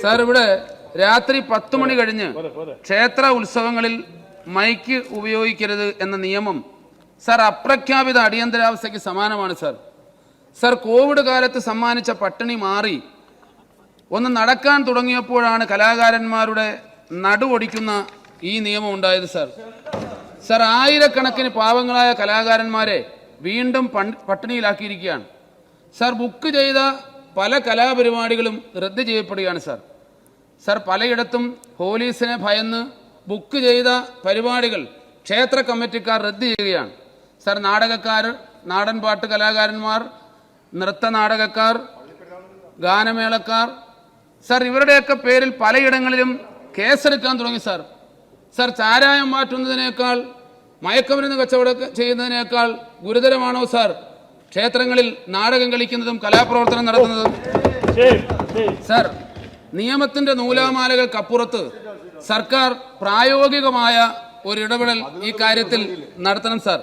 Sir ഇവിടെ രാത്രി 10 മണി കഴിഞ്ഞ് ക്ഷേത്ര ഉത്സവങ്ങളിൽ മൈക്ക് ഉപയോഗിക്കരുത് എന്ന നിയമം സാർ അപ്രഖ്യാപിത അടിയന്തരാവസ്ഥയ്ക്ക് സമാനമാണ് സാർ. സാർ കോവിഡ് കാലത്ത് സമ്മാനിച്ച പട്ടിണി മാറി ഒന്ന് നടക്കാൻ തുടങ്ങിയപ്പോഴാണ് കലാകാരന്മാരുടെ നടുവൊടിക്കുന്ന ഈ നിയമം ഉണ്ടായത് സാർ. സാർ ആയിരക്കണക്കിന് പാവങ്ങളായ കലാകാരന്മാരെ വീണ്ടും പട്ടിണിയിലാക്കിയിരിക്കുകയാണ് സാർ. ബുക്ക് ചെയ്ത പല കലാപരിപാടികളും റദ്ദ് ചെയ്യപ്പെടുകയാണ് സാർ. സാർ പലയിടത്തും പോലീസിനെ ഭയന്ന് ബുക്ക് ചെയ്ത പരിപാടികൾ ക്ഷേത്ര കമ്മിറ്റിക്കാർ റദ്ദ് ചെയ്യുകയാണ് സാർ. നാടകക്കാർ, നാടൻ പാട്ട് കലാകാരന്മാർ, നൃത്ത നാടകക്കാർ, ഗാനമേളക്കാർ സാർ ഇവരുടെയൊക്കെ പേരിൽ പലയിടങ്ങളിലും കേസെടുക്കാൻ തുടങ്ങി സാർ. സാർ ചാരായം മാറ്റുന്നതിനേക്കാൾ മയക്കുമരുന്ന് കച്ചവടം ചെയ്യുന്നതിനേക്കാൾ ഗുരുതരമാണോ സാർ ക്ഷേത്രങ്ങളിൽ നാടകം കളിക്കുന്നതും കലാപ്രവർത്തനം നടത്തുന്നതും? സാർ നിയമത്തിന്റെ നൂലാമാലകൾക്കപ്പുറത്ത് സർക്കാർ പ്രായോഗികമായ ഒരു ഇടപെടൽ ഈ കാര്യത്തിൽ നടത്തണം സാർ.